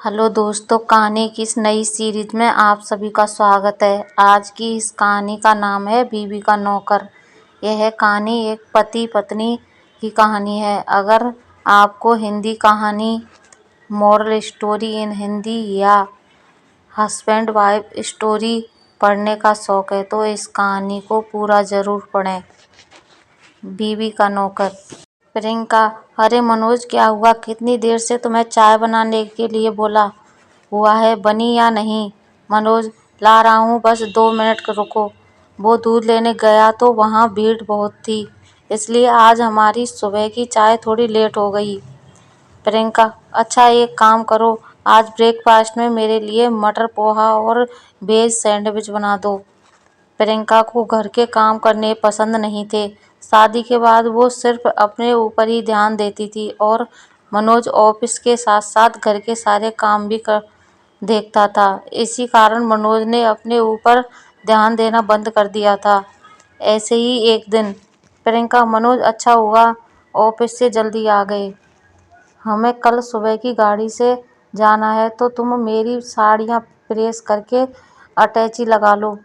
Hello दोस्तों, कहानी की इस नई सीरीज में आप सभी का स्वागत है। आज की इस कहानी का नाम है बीवी का नौकर। यह कहानी एक पति पत्नी की कहानी है। अगर आपको हिंदी कहानी, मॉरल स्टोरी इन हिंदी या हस्बैंड वाइफ स्टोरी पढ़ने का शौक है तो इस कहानी को पूरा ज़रूर पढ़ें। बीवी का नौकर। प्रियंका, अरे मनोज, क्या हुआ? कितनी देर से तुम्हें चाय बनाने के लिए बोला हुआ है, बनी या नहीं? मनोज, ला रहा हूँ, बस 2 मिनट रुको। वो दूध लेने गया तो वहाँ भीड़ बहुत थी, इसलिए आज हमारी सुबह की चाय थोड़ी लेट हो गई। प्रियंका, अच्छा एक काम करो, आज ब्रेकफास्ट में मेरे लिए मटर पोहा और वेज सैंडविच बना दो। प्रियंका को घर के काम करने पसंद नहीं थे। शादी के बाद वो सिर्फ अपने ऊपर ही ध्यान देती थी और मनोज ऑफिस के साथ साथ घर के सारे काम भी कर देखता था। इसी कारण मनोज ने अपने ऊपर ध्यान देना बंद कर दिया था। ऐसे ही एक दिन, प्रियंका, मनोज, अच्छा हुआ ऑफिस से जल्दी आ गए। हमें कल सुबह की गाड़ी से जाना है तो तुम मेरी साड़ियाँ प्रेस करके अटैची लगा लो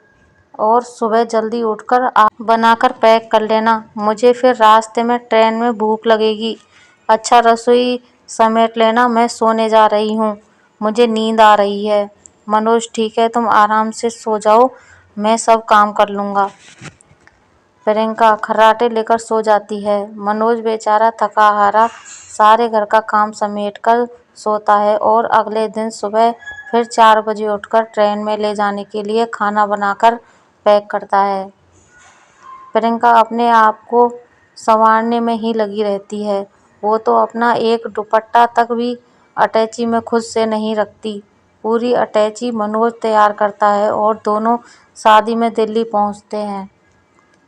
और सुबह जल्दी उठकर बनाकर पैक कर लेना। मुझे फिर रास्ते में ट्रेन में भूख लगेगी। अच्छा, रसोई समेट लेना, मैं सोने जा रही हूँ, मुझे नींद आ रही है। मनोज, ठीक है, तुम आराम से सो जाओ, मैं सब काम कर लूँगा। प्रियंका खर्राटे लेकर सो जाती है। मनोज बेचारा थका हारा सारे घर का काम समेट कर सोता है और अगले दिन सुबह फिर 4 बजे उठकर ट्रेन में ले जाने के लिए खाना बनाकर पैक करता है। प्रियंका अपने आप को संवारने में ही लगी रहती है। वो तो अपना एक दुपट्टा तक भी अटैची में खुद से नहीं रखती। पूरी अटैची मनोज तैयार करता है और दोनों शादी में दिल्ली पहुंचते हैं।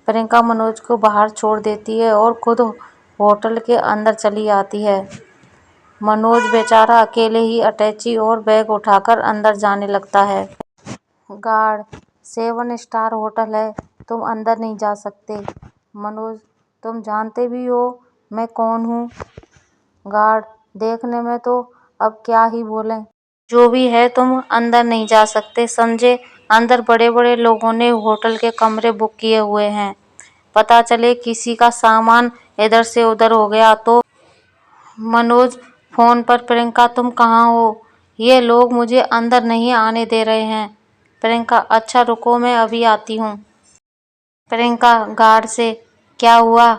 प्रियंका मनोज को बाहर छोड़ देती है और खुद होटल के अंदर चली आती है। मनोज बेचारा अकेले ही अटैची और बैग उठाकर अंदर जाने लगता है। गार्ड, 7 स्टार होटल है, तुम अंदर नहीं जा सकते। मनोज, तुम जानते भी हो मैं कौन हूँ? गार्ड, देखने में तो अब क्या ही बोलें। जो भी है, तुम अंदर नहीं जा सकते, समझे? अंदर बड़े बड़े लोगों ने होटल के कमरे बुक किए हुए हैं। पता चले किसी का सामान इधर से उधर हो गया तो। मनोज फोन पर, प्रियंका तुम कहाँ हो? ये लोग मुझे अंदर नहीं आने दे रहे हैं। प्रियंका, अच्छा रुको, मैं अभी आती हूँ। प्रियंका गार्ड से, क्या हुआ?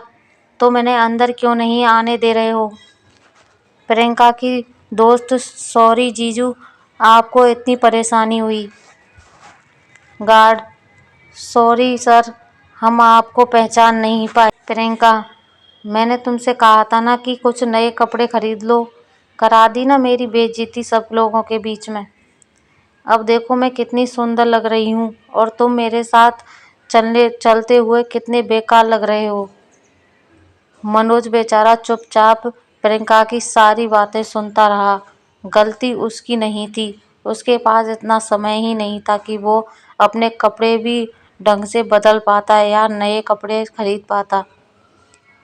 तो मैंने अंदर क्यों नहीं आने दे रहे हो? प्रियंका की दोस्त, सॉरी जीजू, आपको इतनी परेशानी हुई। गार्ड, सॉरी सर, हम आपको पहचान नहीं पाए। प्रियंका, मैंने तुमसे कहा था ना कि कुछ नए कपड़े खरीद लो। करा दी ना मेरी बेइज्जती सब लोगों के बीच में। अब देखो मैं कितनी सुंदर लग रही हूँ और तुम मेरे साथ चलते हुए कितने बेकार लग रहे हो। मनोज बेचारा चुपचाप प्रियंका की सारी बातें सुनता रहा। गलती उसकी नहीं थी, उसके पास इतना समय ही नहीं था कि वो अपने कपड़े भी ढंग से बदल पाता या नए कपड़े खरीद पाता।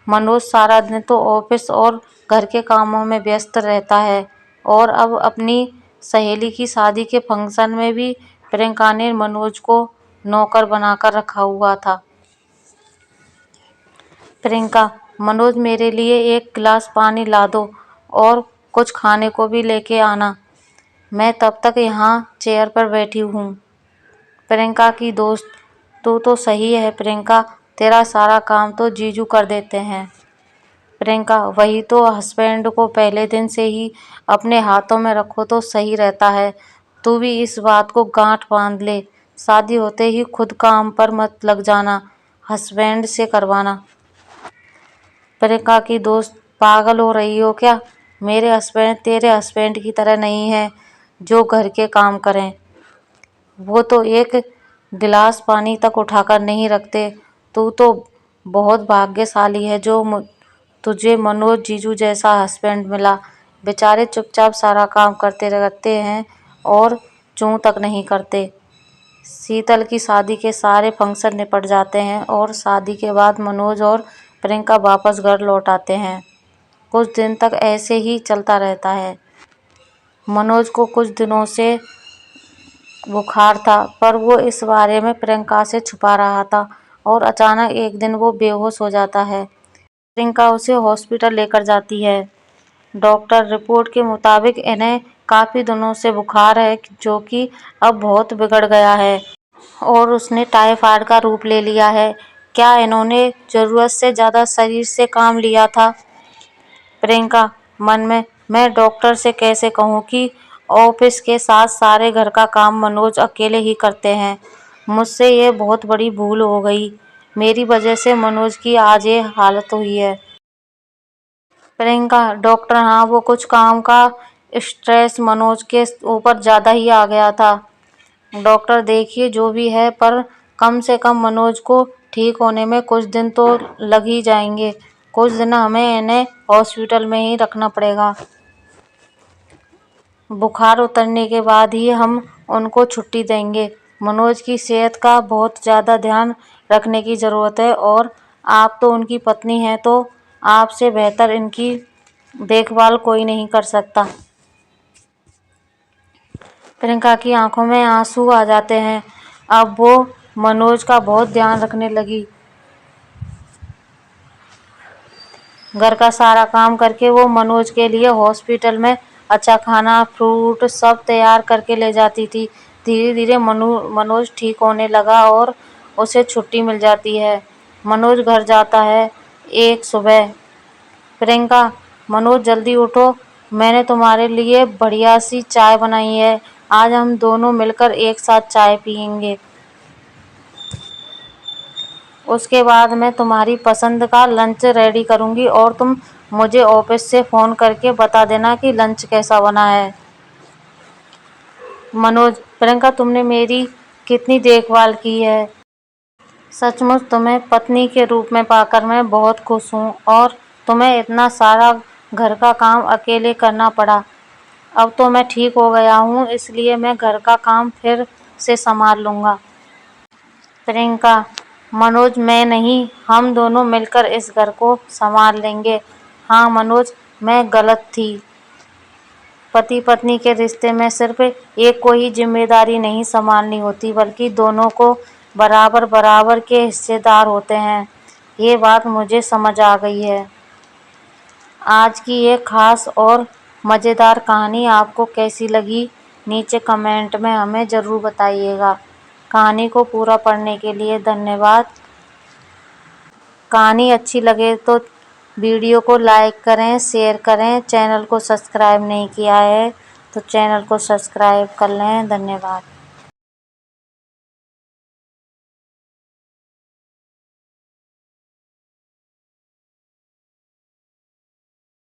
मनोज सारा दिन तो ऑफिस और घर के कामों में व्यस्त रहता है और अब अपनी सहेली की शादी के फंक्शन में भी प्रियंका ने मनोज को नौकर बनाकर रखा हुआ था। प्रियंका, मनोज मेरे लिए एक गिलास पानी ला दो और कुछ खाने को भी लेके आना, मैं तब तक यहाँ चेयर पर बैठी हूँ। प्रियंका की दोस्त, तू तो सही है प्रियंका, तेरा सारा काम तो जीजू कर देते हैं। प्रियंका, वही तो, हस्बैंड को पहले दिन से ही अपने हाथों में रखो तो सही रहता है। तू भी इस बात को गांठ बांध ले, शादी होते ही खुद काम पर मत लग जाना, हस्बैंड से करवाना। प्रियंका की दोस्त, पागल हो रही हो क्या? मेरे हस्बैंड तेरे हस्बैंड की तरह नहीं है जो घर के काम करें। वो तो एक गिलास पानी तक उठाकर नहीं रखते। तू तो बहुत भाग्यशाली है जो तुझे मनोज जीजू जैसा हस्बैंड मिला। बेचारे चुपचाप सारा काम करते रहते हैं और चूं तक नहीं करते। शीतल की शादी के सारे फंक्शन निपट जाते हैं और शादी के बाद मनोज और प्रियंका वापस घर लौट आते हैं। कुछ दिन तक ऐसे ही चलता रहता है। मनोज को कुछ दिनों से बुखार था, पर वो इस बारे में प्रियंका से छुपा रहा था और अचानक एक दिन वो बेहोश हो जाता है। प्रियंका उसे हॉस्पिटल लेकर जाती है। डॉक्टर रिपोर्ट के मुताबिक इन्हें काफी दिनों से बुखार है, जो कि अब बहुत बिगड़ गया है और उसने टाइफाइड का रूप ले लिया है। क्या इन्होंने जरूरत से ज्यादा शरीर से काम लिया था? प्रियंका मन में, मैं डॉक्टर से कैसे कहूँ कि ऑफिस के साथ सारे घर का काम मनोज अकेले ही करते हैं। मुझसे ये बहुत बड़ी भूल हो गई। मेरी वजह से मनोज की आज ये हालत हुई है। प्रियंका डॉक्टर, हाँ, वो कुछ काम का स्ट्रेस मनोज के ऊपर ज्यादा ही आ गया था। डॉक्टर देखिए, जो भी है, पर कम से कम मनोज को ठीक होने में कुछ दिन तो लग ही जाएंगे। कुछ दिन हमें इन्हें हॉस्पिटल में ही रखना पड़ेगा। बुखार उतरने के बाद ही हम उनको छुट्टी देंगे। मनोज की सेहत का बहुत ज़्यादा ध्यान रखने की ज़रूरत है और आप तो उनकी पत्नी हैं, तो आपसे बेहतर इनकी देखभाल कोई नहीं कर सकता। प्रियंका की आंखों में आंसू आ जाते हैं। अब वो मनोज का बहुत ध्यान रखने लगी। घर का सारा काम करके वो मनोज के लिए हॉस्पिटल में अच्छा खाना, फ्रूट सब तैयार करके ले जाती थी। धीरे धीरे मनोज ठीक होने लगा और उसे छुट्टी मिल जाती है। मनोज घर जाता है एक सुबह। प्रियंका, मनोज जल्दी उठो, मैंने तुम्हारे लिए बढ़िया सी चाय बनाई है। आज हम दोनों मिलकर एक साथ चाय पियेंगे। उसके बाद मैं तुम्हारी पसंद का लंच रेडी करूंगी और तुम मुझे ऑफिस से फ़ोन करके बता देना कि लंच कैसा बना है। मनोज, प्रियंका, तुमने मेरी कितनी देखभाल की है। सचमुच तुम्हें पत्नी के रूप में पाकर मैं बहुत खुश हूँ और तुम्हें इतना सारा घर का काम अकेले करना पड़ा। अब तो मैं ठीक हो गया हूँ, इसलिए मैं घर का काम फिर से संभाल लूँगा। प्रियंका, मनोज, मैं नहीं, हम दोनों मिलकर इस घर को संभाल लेंगे। हाँ मनोज, मैं गलत थी। पति पत्नी के रिश्ते में सिर्फ एक को ही जिम्मेदारी नहीं संभालनी होती, बल्कि दोनों को बराबर बराबर के हिस्सेदार होते हैं। ये बात मुझे समझ आ गई है। आज की ये खास और मज़ेदार कहानी आपको कैसी लगी, नीचे कमेंट में हमें ज़रूर बताइएगा। कहानी को पूरा पढ़ने के लिए धन्यवाद। कहानी अच्छी लगे तो वीडियो को लाइक करें, शेयर करें। चैनल को सब्सक्राइब नहीं किया है तो चैनल को सब्सक्राइब कर लें। धन्यवाद।